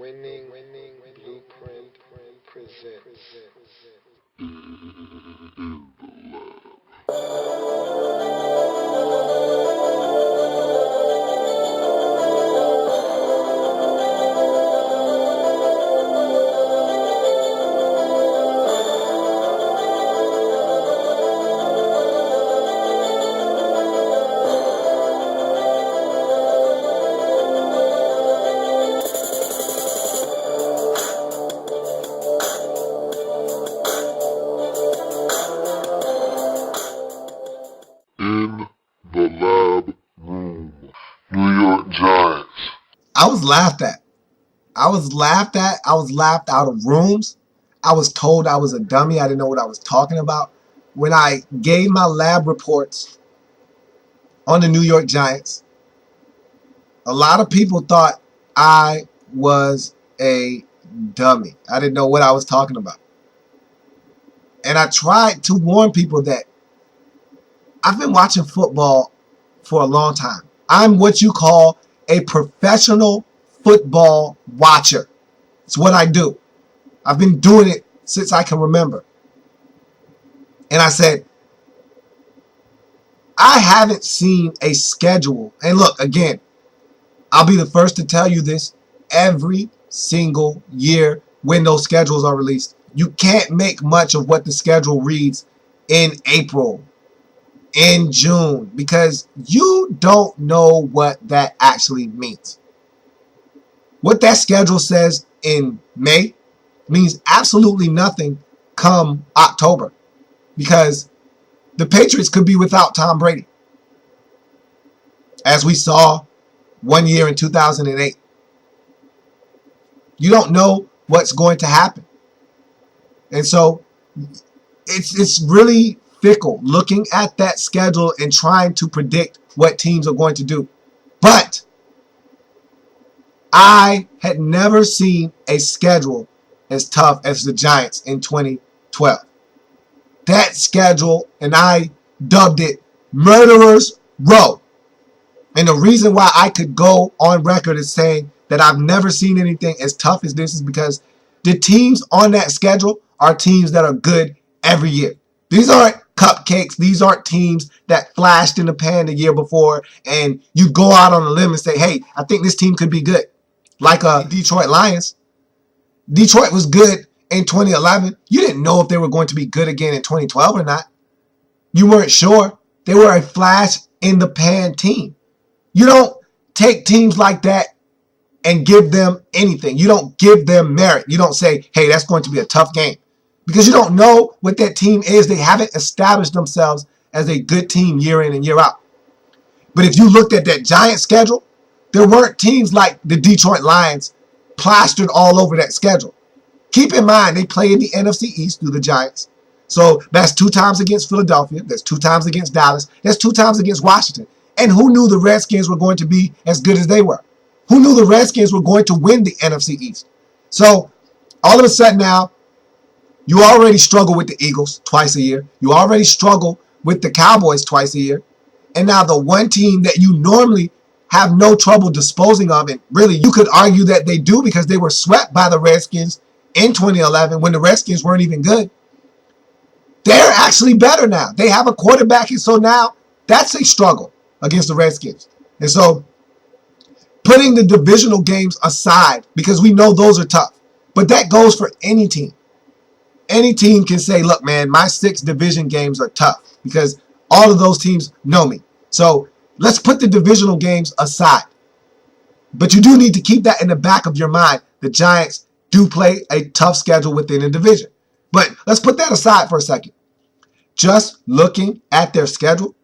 Winning Blueprint presents. In the Lab Room. New York Giants. I was laughed at. I was laughed at. I was laughed out of rooms. I was told I was a dummy. I didn't know what I was talking about. When I gave my lab reports on the New York Giants, a lot of people thought I was a dummy. I didn't know what I was talking about. And I tried to warn people that I've been watching football for a long time. I'm what you call a professional football watcher. It's what I do. I've been doing it since I can remember. And I said, I haven't seen a schedule. And look, again, I'll be the first to tell you this every single year when those schedules are released. You can't make much of what the schedule reads in April, in June, because you don't know what that actually means. What that schedule says in May means absolutely nothing come October, because the Patriots could be without Tom Brady, as we saw one year in 2008. You don't know what's going to happen. And so it's really fickle looking at that schedule and trying to predict what teams are going to do. But I had never seen a schedule as tough as the Giants in 2012. That schedule, and I dubbed it Murderer's Row. And the reason why I could go on record as saying that I've never seen anything as tough as this is because the teams on that schedule are teams that are good every year. These aren't cupcakes. These aren't teams that flashed in the pan the year before and you go out on a limb and say, hey, I think this team could be good. Like Detroit Lions. Detroit was good in 2011. You didn't know if they were going to be good again in 2012 or not. You weren't sure. They were a flash in the pan team. You don't take teams like that and give them anything. You don't give them merit. You don't say, hey, that's going to be a tough game. Because you don't know what that team is. They haven't established themselves as a good team year in and year out. But if you looked at that Giant schedule, there weren't teams like the Detroit Lions plastered all over that schedule. Keep in mind, they play in the NFC East through the Giants. So that's 2 times against Philadelphia. That's 2 times against Dallas. That's 2 times against Washington. And who knew the Redskins were going to be as good as they were? Who knew the Redskins were going to win the NFC East? So all of a sudden now, you already struggle with the Eagles twice a year. You already struggle with the Cowboys twice a year. And now the one team that you normally have no trouble disposing of, and really you could argue that they do because they were swept by the Redskins in 2011 when the Redskins weren't even good. They're actually better now. They have a quarterback, and so now that's a struggle against the Redskins. And so putting the divisional games aside, because we know those are tough, but that goes for any team. Any team can say, look, man, my 6 division games are tough because all of those teams know me. So let's put the divisional games aside. But you do need to keep that in the back of your mind. The Giants do play a tough schedule within a division. But let's put that aside for a second. Just looking at their schedule,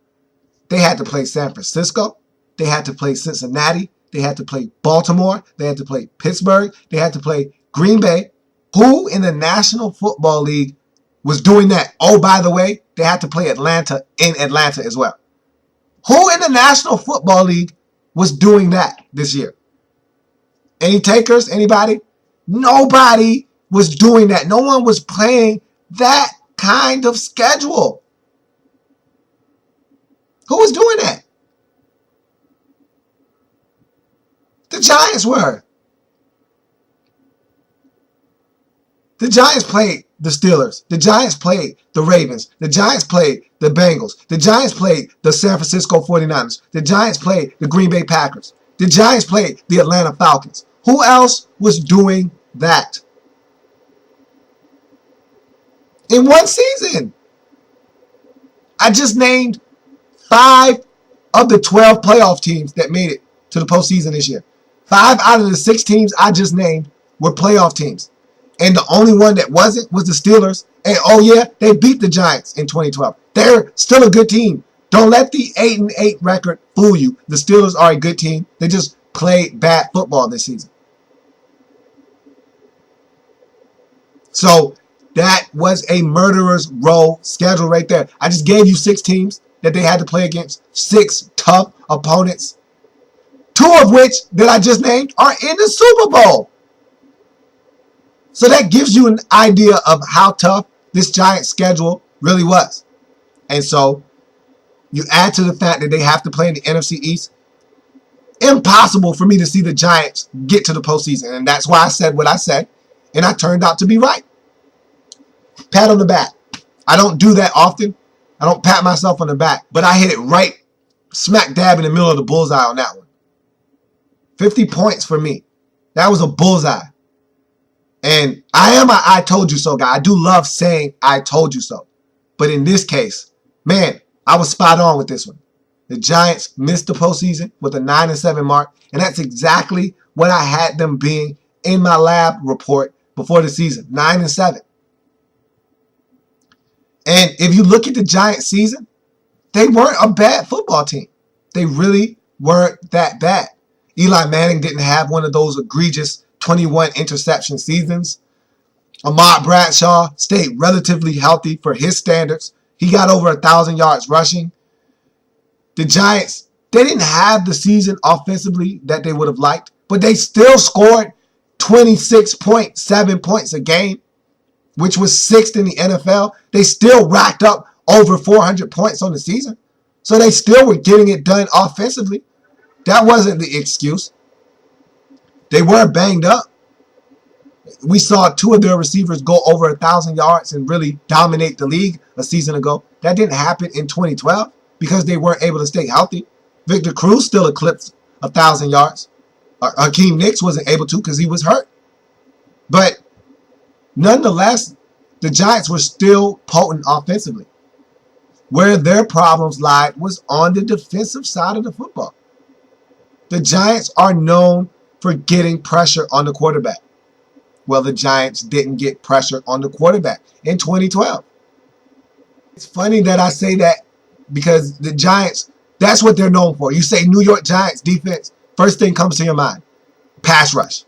they had to play San Francisco. They had to play Cincinnati. They had to play Baltimore. They had to play Pittsburgh. They had to play Green Bay. Who in the National Football League was doing that? Oh, by the way, they had to play Atlanta in Atlanta as well. Who in the National Football League was doing that this year? Any takers? Anybody? Nobody was doing that. No one was playing that kind of schedule. Who was doing that? The Giants were. The Giants played the Steelers. The Giants played the Ravens. The Giants played the Bengals. The Giants played the San Francisco 49ers. The Giants played the Green Bay Packers. The Giants played the Atlanta Falcons. Who else was doing that? In one season. I just named 5 of the 12 playoff teams that made it to the postseason this year. 5 out of the 6 teams I just named were playoff teams. And the only one that wasn't was the Steelers. And oh yeah, they beat the Giants in 2012. They're still a good team. Don't let the 8-8 record fool you. The Steelers are a good team. They just played bad football this season. So that was a murderer's row schedule right there. I just gave you 6 teams that they had to play against. 6 tough opponents. 2 of which that I just named are in the Super Bowl. So that gives you an idea of how tough this Giants schedule really was. And so you add to the fact that they have to play in the NFC East. Impossible for me to see the Giants get to the postseason. And that's why I said what I said. And I turned out to be right. Pat on the back. I don't do that often. I don't pat myself on the back. But I hit it right smack dab in the middle of the bullseye on that one. 50 points for me. That was a bullseye. And I am a I told you so guy. I do love saying I told you so. But in this case, man, I was spot on with this one. The Giants missed the postseason with a 9-7 mark. And that's exactly what I had them being in my lab report before the season. 9-7. And if you look at the Giants season, they weren't a bad football team. They really weren't that bad. Eli Manning didn't have one of those egregious 21 interception seasons. Ahmad Bradshaw stayed relatively healthy for his standards. He got over 1,000 yards rushing. The Giants, they didn't have the season offensively that they would have liked, but they still scored 26.7 points a game, which was 6th in the NFL. They still racked up over 400 points on the season. So they still were getting it done offensively. That wasn't the excuse. They were banged up. We saw 2 of their receivers go over 1,000 yards and really dominate the league a season ago. That didn't happen in 2012 because they weren't able to stay healthy. Victor Cruz still eclipsed 1,000 yards. Hakeem Nicks wasn't able to because he was hurt. But nonetheless, the Giants were still potent offensively. Where their problems lied was on the defensive side of the football. The Giants are known for getting pressure on the quarterback. Well, the Giants didn't get pressure on the quarterback in 2012. It's funny that I say that because the Giants, that's what they're known for. You say New York Giants defense, first thing comes to your mind, pass rush.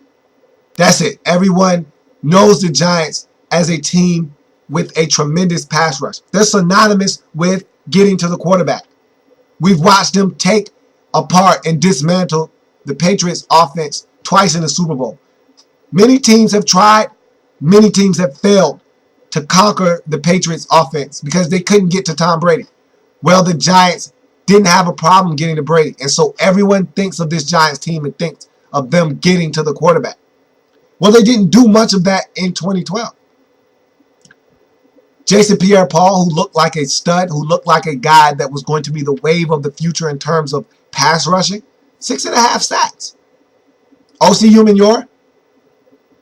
That's it. Everyone knows the Giants as a team with a tremendous pass rush. They're synonymous with getting to the quarterback. We've watched them take apart and dismantle the Patriots offense twice in the Super Bowl. Many teams have tried, many teams have failed to conquer the Patriots offense because they couldn't get to Tom Brady. Well, the Giants didn't have a problem getting to Brady. And so everyone thinks of this Giants team and thinks of them getting to the quarterback. Well, they didn't do much of that in 2012. Jason Pierre-Paul, who looked like a stud, who looked like a guy that was going to be the wave of the future in terms of pass rushing, 6.5 sacks. O.C. Umenyiora,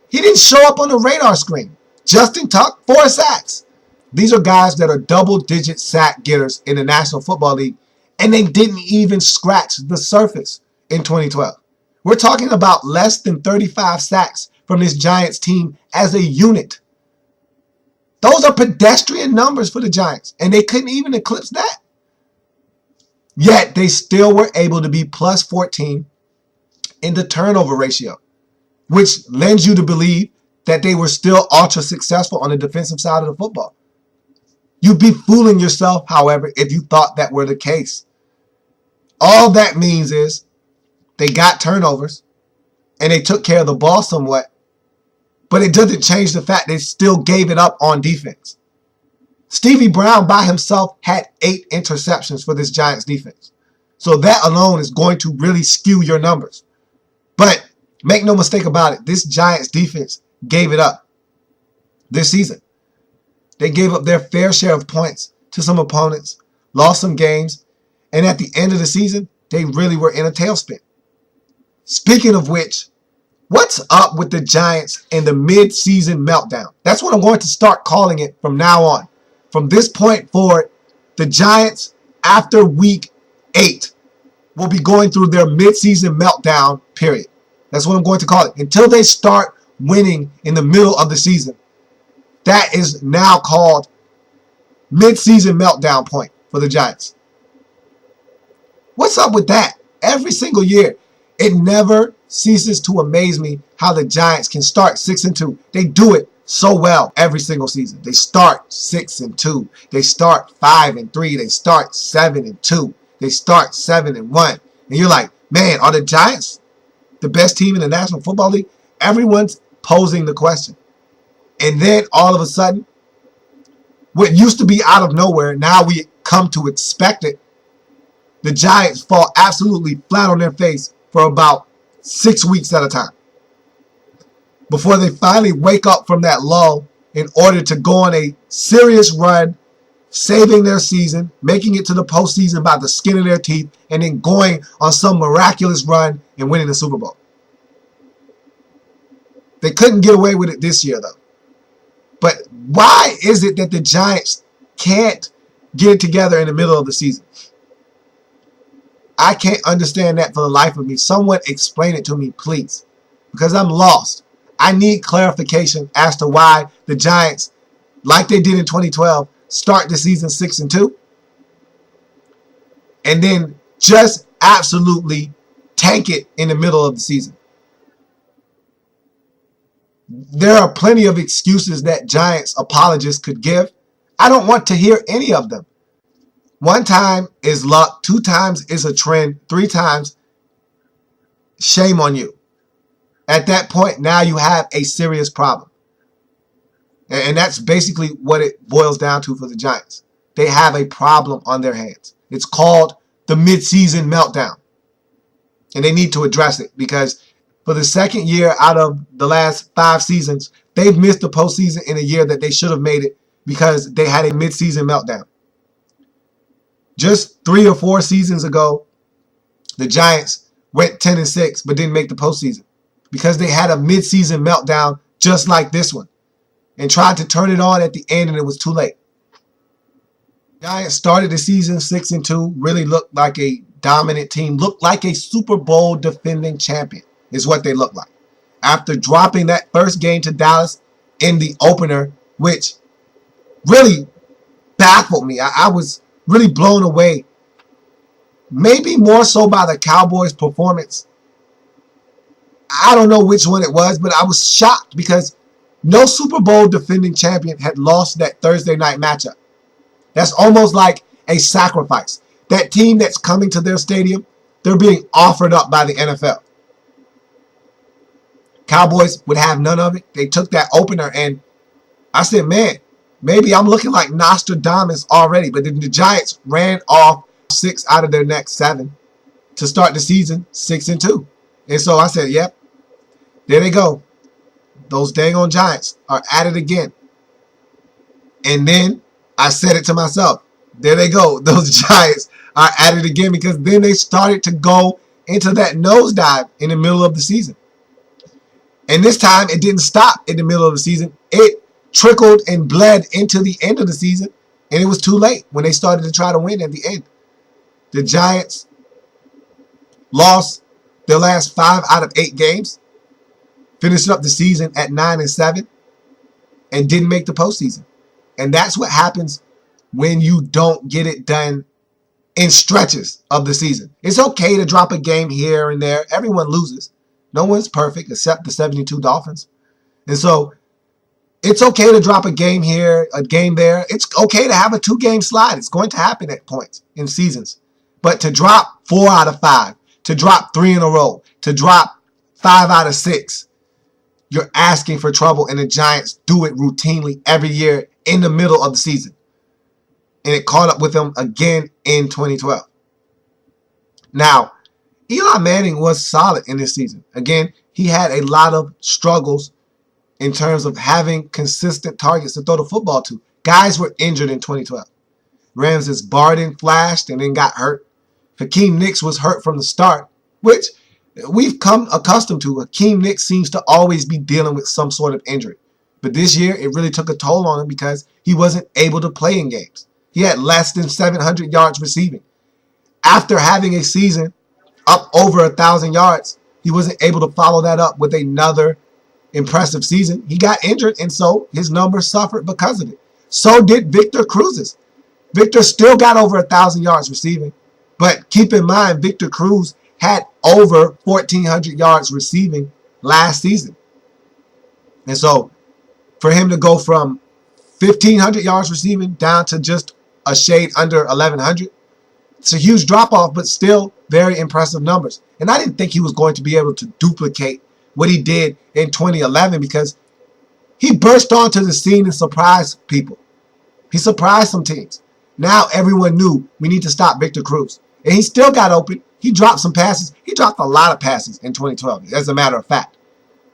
he didn't show up on the radar screen. Justin Tuck, 4 sacks. These are guys that are double-digit sack getters in the National Football League, and they didn't even scratch the surface in 2012. We're talking about less than 35 sacks from this Giants team as a unit. Those are pedestrian numbers for the Giants, and they couldn't even eclipse that. Yet, they still were able to be plus 14 in the turnover ratio, which lends you to believe that they were still ultra successful on the defensive side of the football. You'd be fooling yourself, however, if you thought that were the case. All that means is they got turnovers and they took care of the ball somewhat, but it doesn't change the fact they still gave it up on defense. Stevie Brown by himself had 8 interceptions for this Giants defense. So that alone is going to really skew your numbers. But make no mistake about it, this Giants defense gave it up. this season. They gave up their fair share of points to some opponents, lost some games, and at the end of the season, they really were in a tailspin. Speaking of which, what's up with the Giants and the mid-season meltdown? That's what I'm going to start calling it from now on. From this point forward, the Giants, after week 8, will be going through their mid-season meltdown period. That's what I'm going to call it. Until they start winning in the middle of the season. That is now called mid-season meltdown point for the Giants. What's up with that? Every single year, it never ceases to amaze me how the Giants can start 6-2. They do it so well every single season. They start 6-2. They start 5-3. They start 7-2. They start 7-1. And you're like, man, are the Giants the best team in the National Football League? Everyone's posing the question. And then all of a sudden, what used to be out of nowhere, now we come to expect it. The Giants fall absolutely flat on their face for about 6 weeks at a time before they finally wake up from that lull in order to go on a serious run, saving their season, making it to the postseason by the skin of their teeth, and then going on some miraculous run and winning the Super Bowl. They couldn't get away with it this year, though. But why is it that the Giants can't get it together in the middle of the season? I can't understand that for the life of me. Someone explain it to me, please. Because I'm lost. I need clarification as to why the Giants, like they did in 2012, start the season 6-2. And then just absolutely tank it in the middle of the season. There are plenty of excuses that Giants apologists could give. I don't want to hear any of them. 1 time is luck. 2 times is a trend. 3 times, shame on you. At that point, now you have a serious problem. And that's basically what it boils down to for the Giants. They have a problem on their hands. It's called the midseason meltdown. And they need to address it because for the second year out of the last 5 seasons, they've missed the postseason in a year that they should have made it because they had a midseason meltdown. Just 3 or 4 seasons ago, the Giants went 10-6 but didn't make the postseason because they had a midseason meltdown just like this one and tried to turn it on at the end and it was too late. The Giants started the season 6-2, really looked like a dominant team, looked like a Super Bowl defending champion is what they looked like. After dropping that first game to Dallas in the opener, which really baffled me. I was really blown away. Maybe more so by the Cowboys' performance. I don't know which one it was, but I was shocked because no Super Bowl defending champion had lost that Thursday night matchup. That's almost like a sacrifice. That team that's coming to their stadium, they're being offered up by the NFL. Cowboys would have none of it. They took that opener and I said, man, maybe I'm looking like Nostradamus already. But then the Giants ran off 6 out of their next 7 to start the season 6-2. And so I said, yep, there they go. Those dang on Giants are at it again. And then I said it to myself. There they go. Those Giants are at it again because then they started to go into that nosedive in the middle of the season. And this time it didn't stop in the middle of the season. It trickled and bled into the end of the season. And it was too late when they started to try to win at the end. The Giants lost their last 5 out of 8 games. Finished up the season at 9-7. And didn't make the postseason. And that's what happens when you don't get it done in stretches of the season. It's okay to drop a game here and there. Everyone loses. No one's perfect except the 72 Dolphins. And so it's okay to drop a game here, a game there. It's okay to have a 2-game slide. It's going to happen at points in seasons. But to drop 4 out of 5, to drop 3 in a row, to drop 5 out of 6, you're asking for trouble. And the Giants do it routinely every year in the middle of the season. And it caught up with them again in 2012. Now, Eli Manning was solid in this season. Again, he had a lot of struggles in terms of having consistent targets to throw the football to. Guys were injured in 2012. Ramses Barden flashed and then got hurt. Hakeem Nicks was hurt from the start, which we've come accustomed to. Hakeem Nicks seems to always be dealing with some sort of injury. But this year, it really took a toll on him because he wasn't able to play in games. He had less than 700 yards receiving. After having a season up over 1,000 yards, he wasn't able to follow that up with another impressive season. He got injured, and so his numbers suffered because of it. So did Victor Cruz's. Victor still got over 1,000 yards receiving, but keep in mind, Victor Cruz had over 1,400 yards receiving last season. And so for him to go from 1,500 yards receiving down to just a shade under 1,100, it's a huge drop-off, but still very impressive numbers. And I didn't think he was going to be able to duplicate what he did in 2011 because he burst onto the scene and surprised people. He surprised some teams. Now everyone knew we need to stop Victor Cruz. And he still got open. He dropped some passes. He dropped a lot of passes in 2012, as a matter of fact.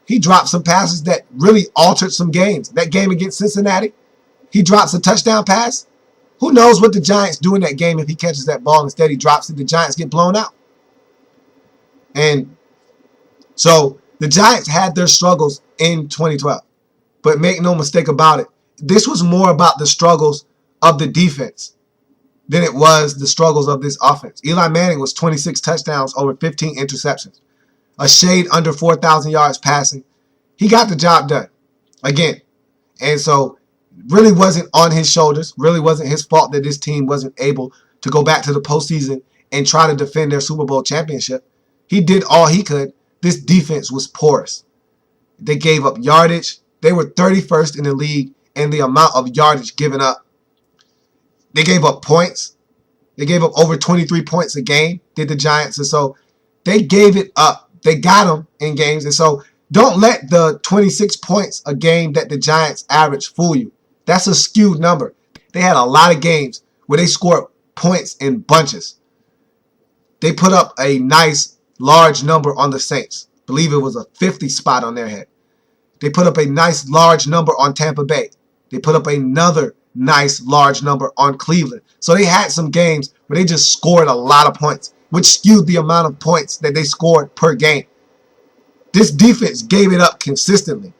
He dropped some passes that really altered some games. That game against Cincinnati, he drops a touchdown pass. Who knows what the Giants do in that game if he catches that ball. Instead, he drops it. The Giants get blown out. And so the Giants had their struggles in 2012. But make no mistake about it, this was more about the struggles of the defense than it was the struggles of this offense. Eli Manning was 26 touchdowns over 15 interceptions. A shade under 4,000 yards passing. He got the job done. Again. And so really wasn't on his shoulders. Really wasn't his fault that this team wasn't able to go back to the postseason and try to defend their Super Bowl championship. He did all he could. This defense was porous. They gave up yardage. They were 31st in the league in the amount of yardage given up. They gave up points. They gave up over 23 points a game, did the Giants. And so they gave it up. They got them in games. And so don't let the 26 points a game that the Giants average fool you. That's a skewed number. They had a lot of games where they scored points in bunches. They put up a nice large number on the Saints. I believe it was a 50 spot on their head. They put up a nice large number on Tampa Bay. They put up another nice large number on Cleveland. So they had some games where they just scored a lot of points, which skewed the amount of points that they scored per game. This defense gave it up consistently.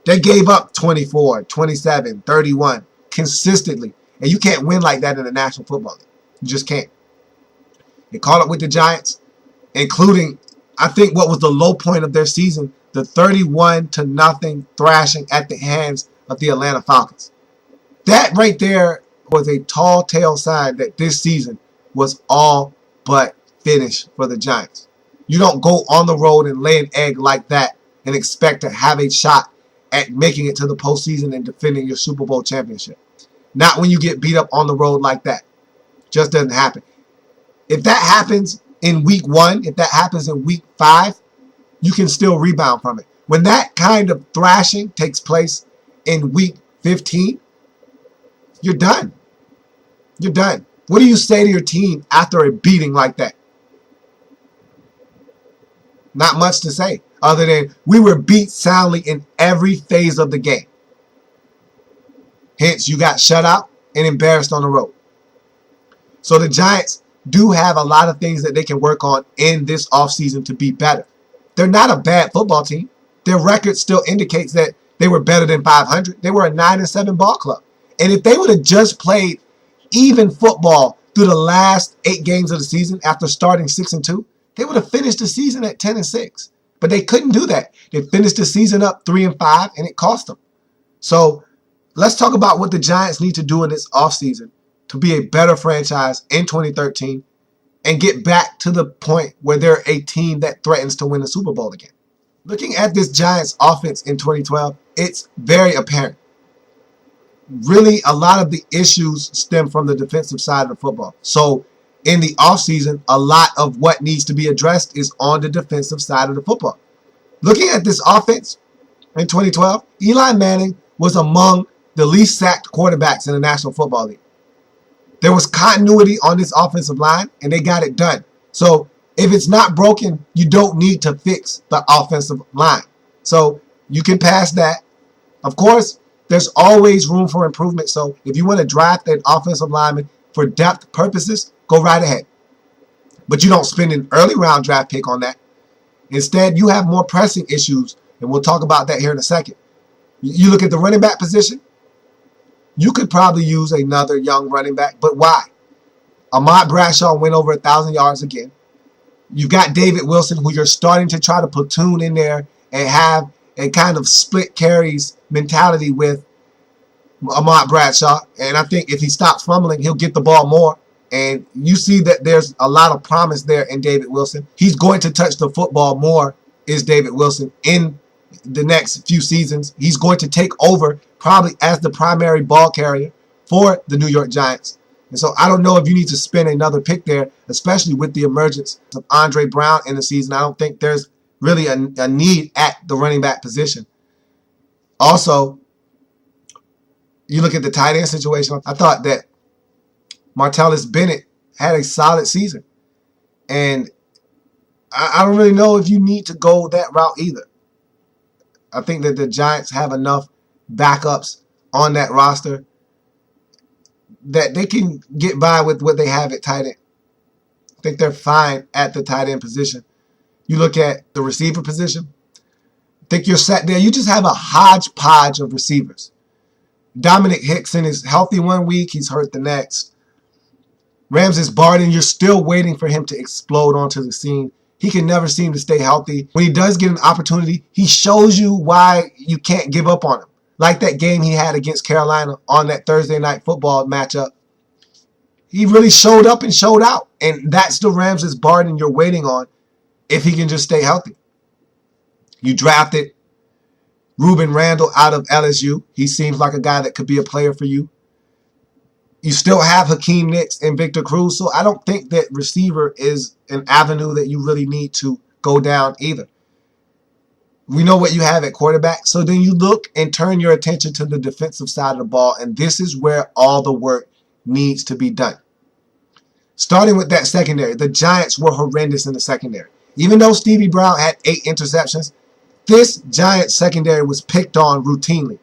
They gave up 24, 27, 31 consistently. And you can't win like that in the National Football League. You just can't. They caught up with the Giants, including, I think, what was the low point of their season, the 31-0 thrashing at the hands of the Atlanta Falcons. That right there was a tall tale sign that this season was all but finished for the Giants. You don't go on the road and lay an egg like that and expect to have a shot at making it to the postseason and defending your Super Bowl championship. Not when you get beat up on the road like that. Just doesn't happen. If that happens in week 1, if that happens in week 5, you can still rebound from it. When that kind of thrashing takes place in week 15, you're done. You're done. What do you say to your team after a beating like that? Not much to say other than we were beat soundly in every phase of the game. Hence, you got shut out and embarrassed on the road. So the Giants do have a lot of things that they can work on in this offseason to be better. They're not a bad football team. Their record still indicates that they were better than 500. They were a 9-7 ball club. And if they would have just played even football through the last 8 games of the season after starting 6-2, they would have finished the season at 10-6. But they couldn't do that. They finished the season up 3-5, and it cost them. So let's talk about what the Giants need to do in this offseason to be a better franchise in 2013 and get back to the point where they're a team that threatens to win the Super Bowl again. Looking at this Giants offense in 2012, it's very apparent. Really, a lot of the issues stem from the defensive side of the football. So in the offseason, a lot of what needs to be addressed is on the defensive side of the football. Looking at this offense in 2012, Eli Manning was among the least sacked quarterbacks in the National Football League. There was continuity on this offensive line, and they got it done. So if it's not broken, you don't need to fix the offensive line. So you can pass that. Of course, there's always room for improvement. So if you want to draft an offensive lineman for depth purposes, go right ahead. But you don't spend an early round draft pick on that. Instead, you have more pressing issues, and we'll talk about that here in a second. You look at the running back position, you could probably use another young running back, but why? Ahmad Bradshaw went over 1,000 yards again. You've got David Wilson, who you're starting to try to platoon in there and have a kind of split carries mentality with Ahmad Bradshaw. And I think if he stops fumbling, he'll get the ball more. And you see that there's a lot of promise there in David Wilson. He's going to touch the football more, is David Wilson, in the next few seasons. He's going to take over probably as the primary ball carrier for the New York Giants. And so I don't know if you need to spend another pick there, especially with the emergence of Andre Brown in the season. I don't think there's really a need at the running back position. Also, you look at the tight end situation. I thought that Martellus Bennett had a solid season. And I don't really know if you need to go that route either. I think that the Giants have enough backups on that roster that they can get by with what they have at tight end. I think they're fine at the tight end position. You look at the receiver position, I think you're set there. You just have a hodgepodge of receivers. Dominic Hickson is healthy one week, he's hurt the next. Ramses Barden, you're still waiting for him to explode onto the scene. He can never seem to stay healthy. When he does get an opportunity, he shows you why you can't give up on him. Like that game he had against Carolina on that Thursday night football matchup. He really showed up and showed out. And that's the Ramses Barden you're waiting on if he can just stay healthy. You drafted Ruben Randall out of LSU. He seems like a guy that could be a player for you. You still have Hakeem Nicks and Victor Cruz, so I don't think that receiver is an avenue that you really need to go down either. We know what you have at quarterback, so then you look and turn your attention to the defensive side of the ball, and this is where all the work needs to be done. Starting with that secondary, the Giants were horrendous in the secondary. Even though Stevie Brown had 8 interceptions, this Giants secondary was picked on routinely.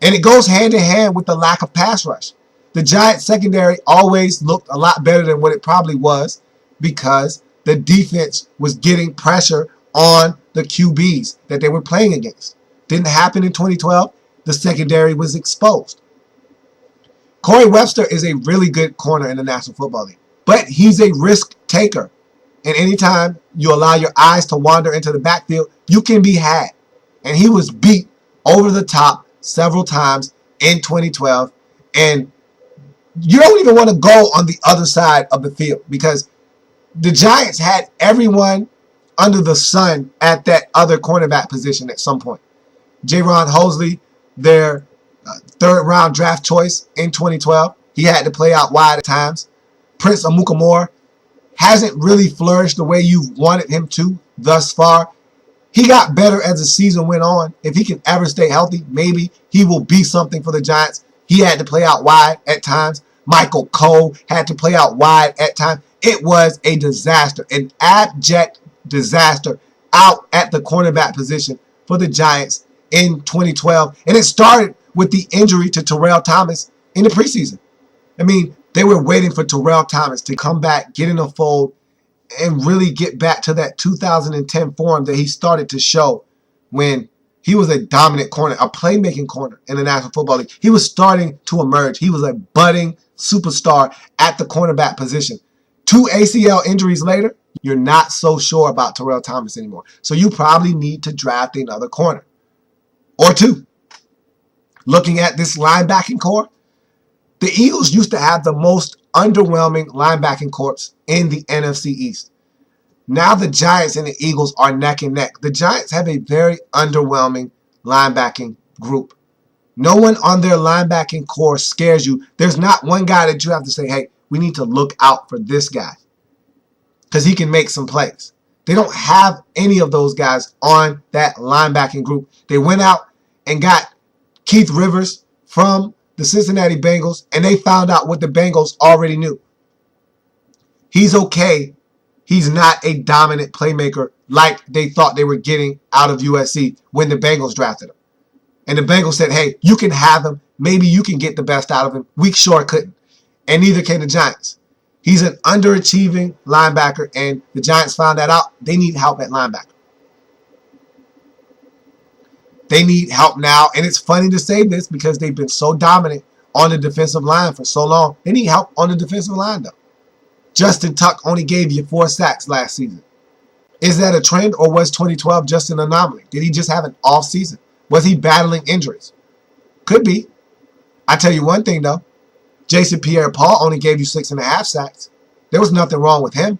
And it goes hand in hand with the lack of pass rush. The Giants secondary always looked a lot better than what it probably was because the defense was getting pressure on the QBs that they were playing against. Didn't happen in 2012. The secondary was exposed. Corey Webster is a really good corner in the National Football League, but he's a risk taker. And anytime you allow your eyes to wander into the backfield, you can be had. And he was beat over the top several times in 2012. And you don't even want to go on the other side of the field because the Giants had everyone under the sun at that other cornerback position at some point. Jaron Hosley, their third-round draft choice in 2012, he had to play out wide at times. Prince Amukamara hasn't really flourished the way you've wanted him to thus far. He got better as the season went on. If he can ever stay healthy, maybe he will be something for the Giants. He had to play out wide at times. Michael Cole had to play out wide at times. It was a disaster, an abject disaster out at the cornerback position for the Giants in 2012. And it started with the injury to Terrell Thomas in the preseason. I mean, they were waiting for Terrell Thomas to come back, get in the fold, and really get back to that 2010 form that he started to show when he was a dominant corner, a playmaking corner in the National Football League. He was starting to emerge. He was a budding superstar at the cornerback position. 2 ACL injuries later, you're not so sure about Terrell Thomas anymore. So you probably need to draft another corner or 2. Looking at this linebacking core, the Eagles used to have the most underwhelming linebacking corps in the NFC East. Now the Giants and the Eagles are neck and neck. The Giants have a very underwhelming linebacking group. No one on their linebacking core scares you. There's not one guy that you have to say, hey, we need to look out for this guy because he can make some plays. They don't have any of those guys on that linebacking group. They went out and got Keith Rivers from the Cincinnati Bengals, and they found out what the Bengals already knew. He's okay. He's not a dominant playmaker like they thought they were getting out of USC when the Bengals drafted him. And the Bengals said, hey, you can have him. Maybe you can get the best out of him. We sure couldn't. And neither can the Giants. He's an underachieving linebacker, and the Giants found that out. They need help at linebacker. They need help now, and it's funny to say this because they've been so dominant on the defensive line for so long. They need help on the defensive line, though. Justin Tuck only gave you 4 sacks last season. Is that a trend, or was 2012 just an anomaly? Did he just have an off season? Was he battling injuries? Could be. I tell you one thing, though. Jason Pierre-Paul only gave you 6.5 sacks. There was nothing wrong with him.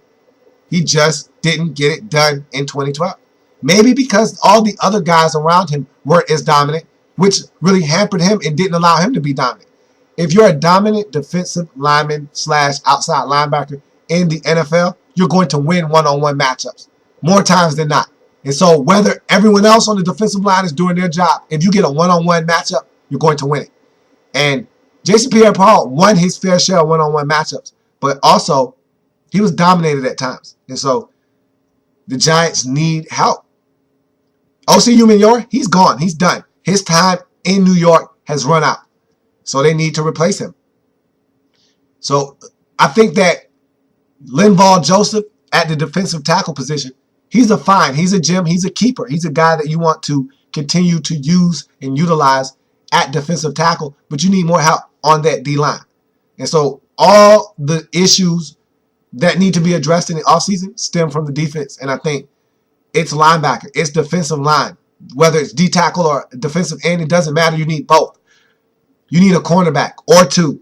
He just didn't get it done in 2012. Maybe because all the other guys around him weren't as dominant, which really hampered him and didn't allow him to be dominant. If you're a dominant defensive lineman / outside linebacker in the NFL, you're going to win one-on-one matchups more times than not. And so whether everyone else on the defensive line is doing their job, if you get a one-on-one matchup, you're going to win it. And Jason Pierre-Paul won his fair share of one-on-one matchups, but also he was dominated at times. And so the Giants need help. O.C. Umenyiora, he's gone. He's done. His time in New York has run out. So they need to replace him. So I think that Linval Joseph at the defensive tackle position, he's a find. He's a gem. He's a keeper. He's a guy that you want to continue to use and utilize at defensive tackle, but you need more help on that D-line. And so all the issues that need to be addressed in the offseason stem from the defense. And I think it's linebacker, it's defensive line. Whether it's D-tackle or defensive end, it doesn't matter. You need both. You need a cornerback or 2.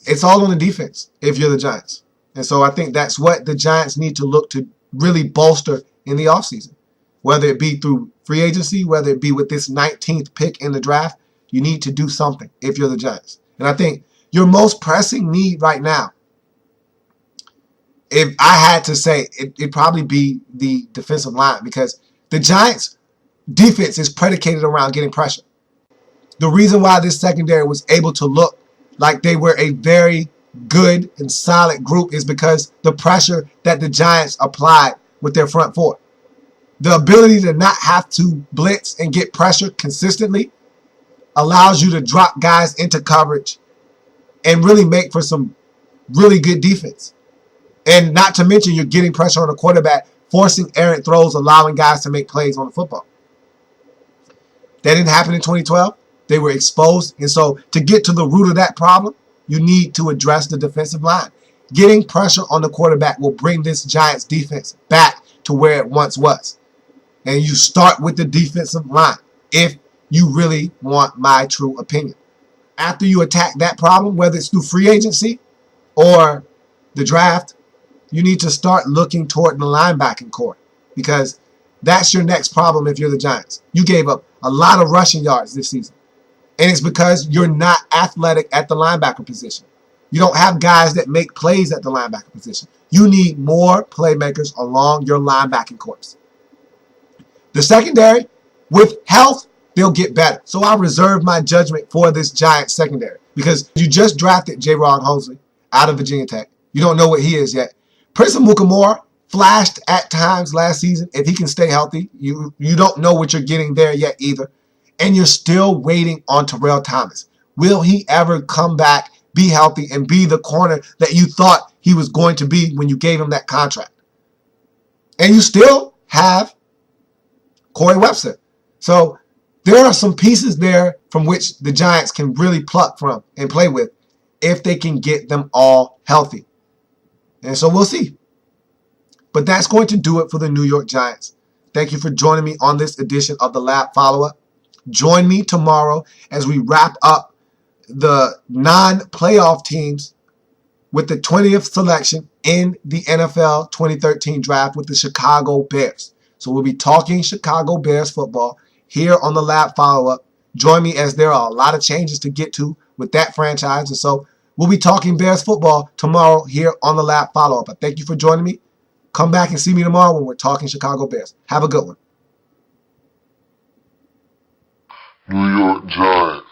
It's all on the defense if you're the Giants. And so I think that's what the Giants need to look to really bolster in the offseason. Whether it be through free agency, whether it be with this 19th pick in the draft, you need to do something if you're the Giants. And I think your most pressing need right now, if I had to say, it'd probably be the defensive line, because the Giants' defense is predicated around getting pressure. The reason why this secondary was able to look like they were a very good and solid group is because the pressure that the Giants applied with their front four. The ability to not have to blitz and get pressure consistently allows you to drop guys into coverage and really make for some really good defense. And not to mention, you're getting pressure on the quarterback, forcing errant throws, allowing guys to make plays on the football. That didn't happen in 2012. They were exposed. And so to get to the root of that problem, you need to address the defensive line. Getting pressure on the quarterback will bring this Giants defense back to where it once was. And you start with the defensive line if you really want my true opinion. After you attack that problem, whether it's through free agency or the draft, you need to start looking toward the linebacking core, because that's your next problem if you're the Giants. You gave up a lot of rushing yards this season, and it's because you're not athletic at the linebacker position. You don't have guys that make plays at the linebacker position. You need more playmakers along your linebacking corps. The secondary, with health, they'll get better. So I reserve my judgment for this Giants secondary, because you just drafted J-Ron Hosley out of Virginia Tech. You don't know what he is yet. Prince Mukamura flashed at times last season. If he can stay healthy, you don't know what you're getting there yet either. And you're still waiting on Terrell Thomas. Will he ever come back, be healthy, and be the corner that you thought he was going to be when you gave him that contract? And you still have Corey Webster. So there are some pieces there from which the Giants can really pluck from and play with if they can get them all healthy. And so we'll see. But that's going to do it for the New York Giants. Thank you for joining me on this edition of the Lab Follow-Up. Join me tomorrow as we wrap up the non-playoff teams with the 20th selection in the NFL 2013 draft with the Chicago Bears. So we'll be talking Chicago Bears football here on the Lab Follow-Up. Join me, as there are a lot of changes to get to with that franchise. And so we'll be talking Bears football tomorrow here on the Lab Follow-Up. I thank you for joining me. Come back and see me tomorrow when we're talking Chicago Bears. Have a good one. New York Giants.